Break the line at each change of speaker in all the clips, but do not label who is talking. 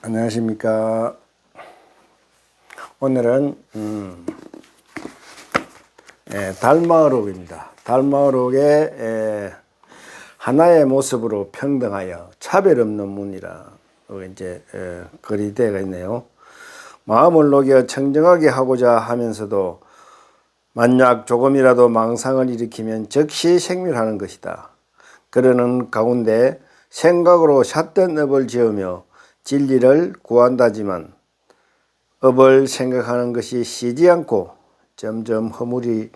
안녕하십니까. 오늘은 달마어록입니다. 달마어록의 하나의 모습으로 평등하여 차별 없는 문이라 이제 글이 되어 있네요. 마음을 녹여 청정하게 하고자 하면서도 만약 조금이라도 망상을 일으키면 즉시 생멸하는 것이다. 그러는 가운데 생각으로 샷된 업을 지으며 진리를 구한다지만 업을 생각하는 것이 쉬지 않고 점점 허물이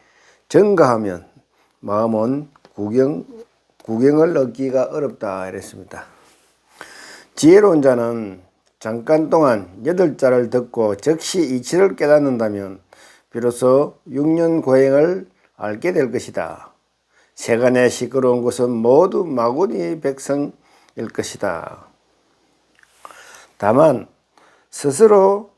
증가하면 마음은 구경을 얻기가 어렵다 이랬습니다. 지혜로운 자는 잠깐 동안 8자를 듣고 즉시 이치를 깨닫는다면 비로소 6년 고행을 알게 될 것이다. 세간의 시끄러운 것은 모두 마구니 백성일 것이다. 다만 스스로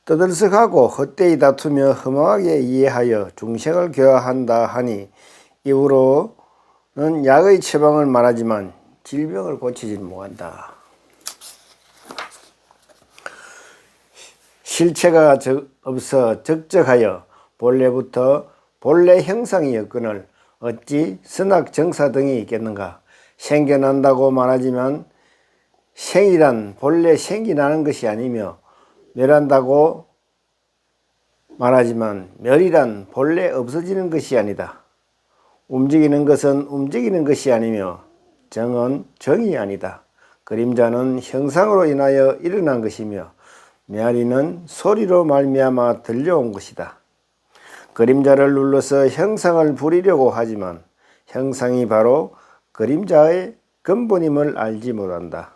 떠들썩하고 헛되이 다투며 허망하게 이해하여 중생을 교화한다 하니 이후로는 약의 처방을 말하지만 질병을 고치지 못한다. 실체가 없어 적적하여 본래부터 본래 형상이었거늘 어찌 선악정사 등이 있겠는가. 생겨난다고 말하지만 생이란 본래 생기나는 것이 아니며 멸한다고 말하지만 멸이란 본래 없어지는 것이 아니다. 움직이는 것은 움직이는 것이 아니며 정은 정이 아니다. 그림자는 형상으로 인하여 일어난 것이며 메아리는 소리로 말미암아 들려온 것이다. 그림자를 눌러서 형상을 부리려고 하지만 형상이 바로 그림자의 근본임을 알지 못한다.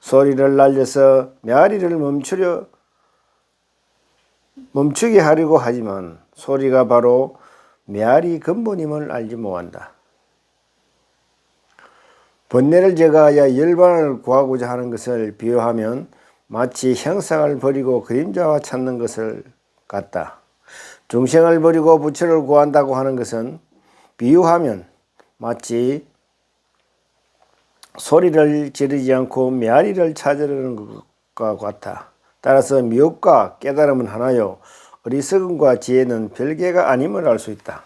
소리를 날려서 메아리를 멈추게 하려고 하지만 소리가 바로 메아리 근본임을 알지 못한다. 번뇌를 제거하여 열반을 구하고자 하는 것을 비유하면 마치 형상을 버리고 그림자와 찾는 것을 같다. 중생을 버리고 부처를 구한다고 하는 것은 비유하면 마치 소리를 지르지 않고 메아리를 찾으려는 것과 같아. 따라서 미혹과 깨달음은 하나요 어리석음과 지혜는 별개가 아님을 알 수 있다.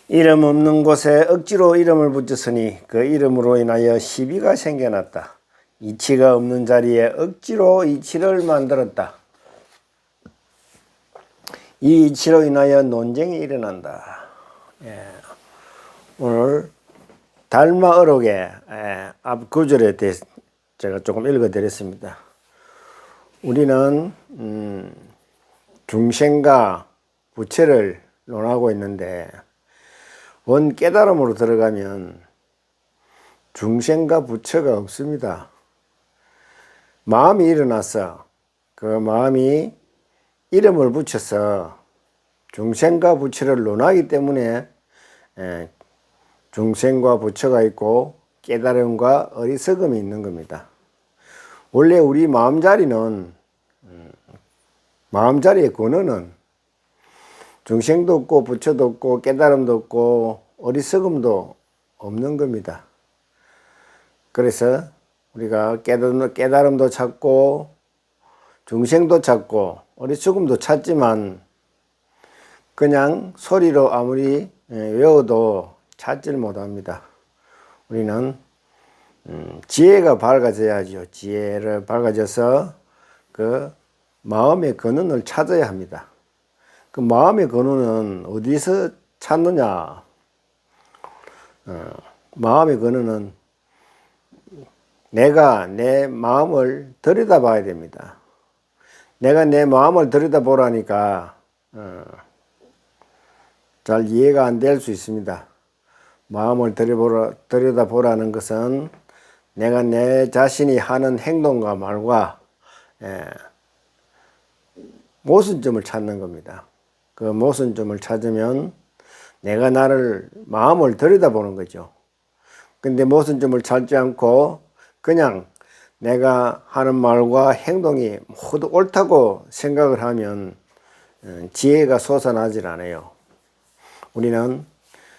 이름 없는 곳에 억지로 이름을 붙였으니 그 이름으로 인하여 시비가 생겨났다. 이치가 없는 자리에 억지로 이치를 만들었다. 이 이치로 인하여 논쟁이 일어난다. 오늘 달마어록의 앞 구절에 대해서 제가 조금 읽어드렸습니다. 우리는 중생과 부처를 논하고 있는데 원 깨달음으로 들어가면 중생과 부처가 없습니다. 마음이 일어나서 그 마음이 이름을 붙여서 중생과 부처를 논하기 때문에 중생과 부처가 있고 깨달음과 어리석음이 있는 겁니다. 원래 우리 마음자리는 마음자리의 근원은 중생도 없고 부처도 없고 깨달음도 없고 어리석음도 없는 겁니다. 그래서 우리가 깨달음도 찾고 중생도 찾고 어리석음도 찾지만 그냥 소리로 아무리 외워도 찾지를 못합니다. 우리는 지혜가 밝아져야죠. 지혜를 밝아져서 그 마음의 근원을 찾아야 합니다. 그 마음의 근원은 어디서 찾느냐? 마음의 근원은 내가 내 마음을 들여다봐야 됩니다. 내가 내 마음을 들여다보라니까 잘 이해가 안 될 수 있습니다. 마음을 들여다보라는 것은 내가 내 자신이 하는 행동과 말과 모순점을 찾는 겁니다. 그 모순점을 찾으면 내가 나를 마음을 들여다보는 거죠. 근데 모순점을 찾지 않고 그냥 내가 하는 말과 행동이 모두 옳다고 생각을 하면 지혜가 솟아나질 않아요. 우리는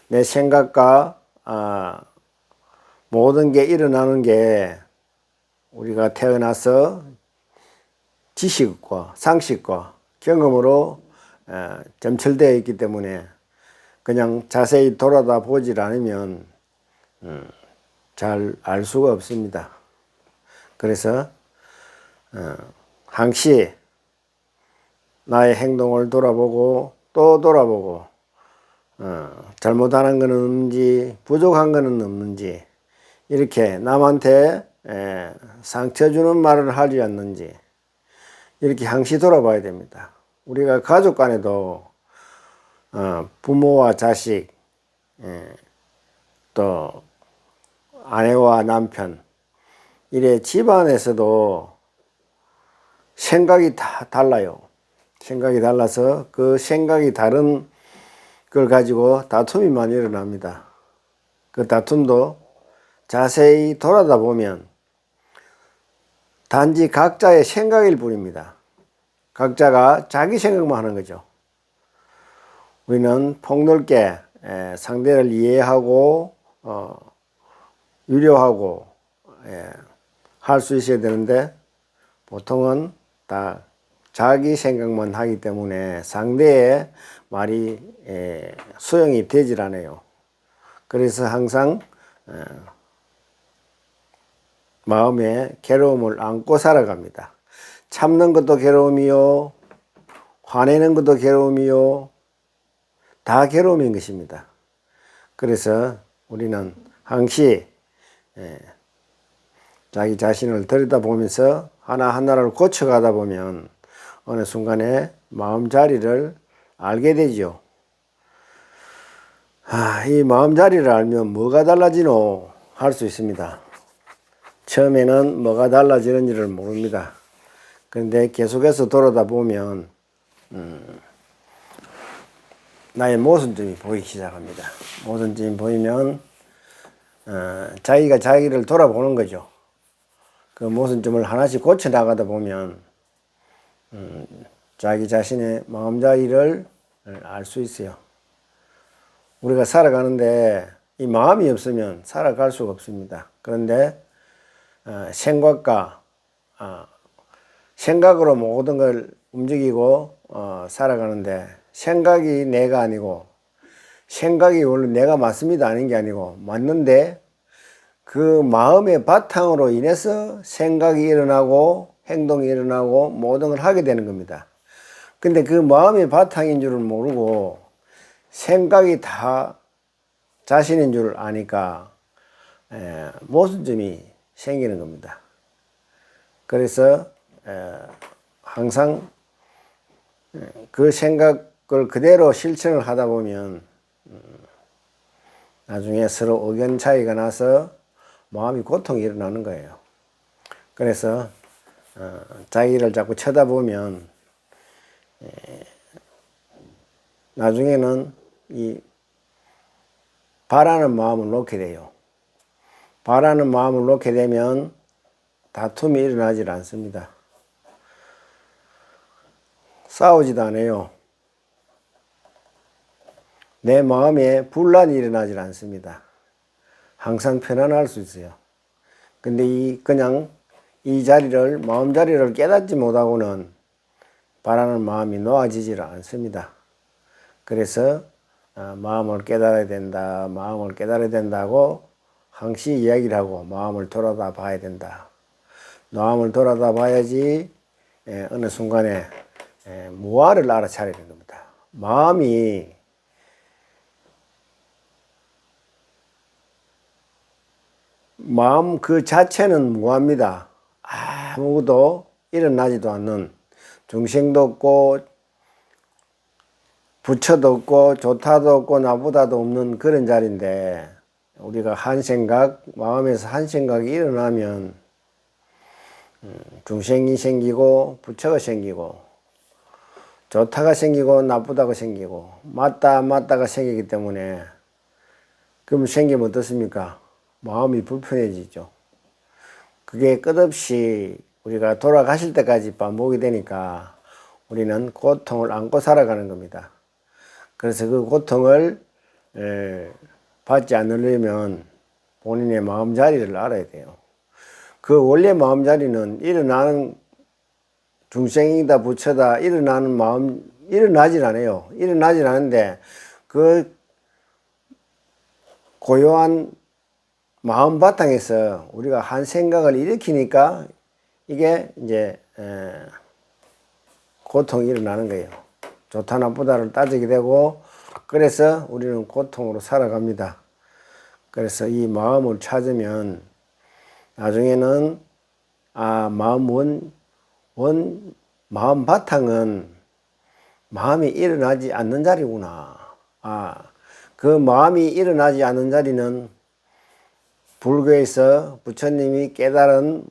내 생각과 모든 게 일어나는 게 우리가 태어나서 지식과 상식과 경험으로 점철되어 있기 때문에 그냥 자세히 돌아다 보질 않으면 잘 알 수가 없습니다. 그래서 항시 나의 행동을 돌아보고 또 돌아보고 잘못하는 것은 없는지 부족한 것은 없는지 이렇게 남한테 상처 주는 말을 하지 않는지 이렇게 항시 돌아봐야 됩니다. 우리가 가족 간에도 부모와 자식 또 아내와 남편 이래 집안에서도 생각이 다 달라요. 생각이 달라서 그 생각이 다른 걸 가지고 다툼이 많이 일어납니다. 그 다툼도 자세히 돌아다 보면 단지 각자의 생각일 뿐입니다. 각자가 자기 생각만 하는 거죠. 우리는 폭넓게 상대를 이해하고 유려하고 할 수 있어야 되는데 보통은 다 자기 생각만 하기 때문에 상대의 말이 수용이 되질 않아요. 그래서 항상 마음에 괴로움을 안고 살아갑니다. 참는 것도 괴로움이요, 화내는 것도 괴로움이요, 다 괴로움인 것입니다. 그래서 우리는 항시 자기 자신을 들여다보면서 하나하나를 고쳐가다 보면 어느 순간에 마음자리를 알게 되죠. 이 마음자리를 알면 뭐가 달라지노 할 수 있습니다. 처음에는 뭐가 달라지는지를 모릅니다. 그런데 계속해서 돌아다 보면 나의 모순점이 보이기 시작합니다. 모순점이 보이면 자기가 자기를 돌아보는 거죠. 그 모순점을 하나씩 고쳐 나가다 보면 자기 자신의 마음자리를 알 수 있어요. 우리가 살아가는데 이 마음이 없으면 살아갈 수가 없습니다. 그런데 생각으로 모든 걸 움직이고 살아가는데 생각이 내가 아니고 생각이 원래 내가 맞습니다 아닌 게 아니고 맞는데 그 마음의 바탕으로 인해서 생각이 일어나고 행동이 일어나고 모든 걸 하게 되는 겁니다. 근데 그 마음의 바탕인 줄을 모르고 생각이 다 자신인 줄 아니까 모순점이 생기는 겁니다. 그래서 항상 그 생각을 그대로 실천을 하다 보면 나중에 서로 의견 차이가 나서 마음이 고통이 일어나는 거예요. 그래서 자기를 자꾸 쳐다보면 나중에는 이 바라는 마음을 놓게 돼요. 바라는 마음을 놓게 되면 다툼이 일어나질 않습니다. 싸우지도 않아요. 내 마음에 분란이 일어나질 않습니다. 항상 편안할 수 있어요. 근데 그냥 이 자리를, 마음자리를 깨닫지 못하고는 바라는 마음이 놓아지질 않습니다. 그래서 마음을 깨달아야 된다, 마음을 깨달아야 된다고 항시 이야기를 하고 마음을 돌아다 봐야 된다. 마음을 돌아다 봐야지 어느 순간에 무아를 알아차려야 되는 겁니다. 마음 그 자체는 무아입니다. 아무것도 일어나지도 않는, 중생도 없고 부처도 없고 좋다도 없고 나쁘다도 없는 그런 자리인데 우리가 한 생각, 마음에서 한 생각이 일어나면 중생이 생기고 부처가 생기고 좋다가 생기고 나쁘다가 생기고 맞다 안 맞다가 생기기 때문에 그럼 생기면 어떻습니까? 마음이 불편해지죠. 그게 끝없이 우리가 돌아가실 때까지 반복이 되니까 우리는 고통을 안고 살아가는 겁니다. 그래서 그 고통을 받지 않으려면 본인의 마음자리를 알아야 돼요. 그 원래 마음자리는 일어나는 중생이다 부처다 일어나는 마음 일어나질 않아요. 일어나질 않은데 그 고요한 마음 바탕에서 우리가 한 생각을 일으키니까 이게 이제 고통이 일어나는 거예요. 좋다 나쁘다를 따지게 되고 그래서 우리는 고통으로 살아갑니다. 그래서 이 마음을 찾으면 나중에는 마음 바탕은 마음이 일어나지 않는 자리구나. 그 마음이 일어나지 않는 자리는 불교에서 부처님이 깨달은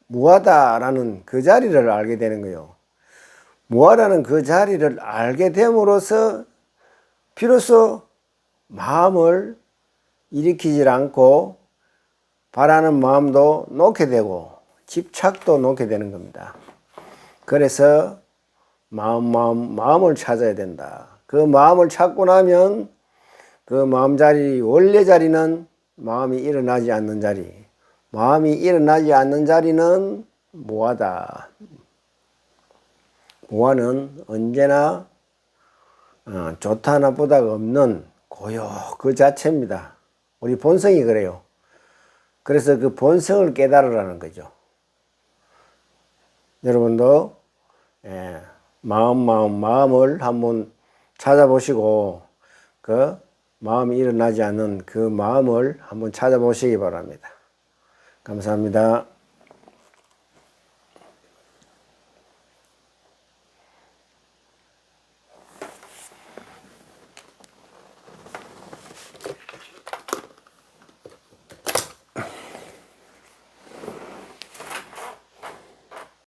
무하다라는 그 자리를 알게 되는 거예요. 무하다는 그 자리를 알게 됨으로써 비로소 마음을 일으키질 않고 바라는 마음도 놓게 되고 집착도 놓게 되는 겁니다. 그래서 마음을 찾아야 된다. 그 마음을 찾고 나면 그 마음 자리, 원래 자리는 마음이 일어나지 않는 자리. 마음이 일어나지 않는 자리는 무하다. 무하는 언제나 좋다 나쁘다가 없는 고요 그 자체입니다. 우리 본성이 그래요. 그래서 그 본성을 깨달으라는 거죠. 여러분도 마음을 한번 찾아보시고 그 마음이 일어나지 않는 그 마음을 한번 찾아보시기 바랍니다. 감사합니다.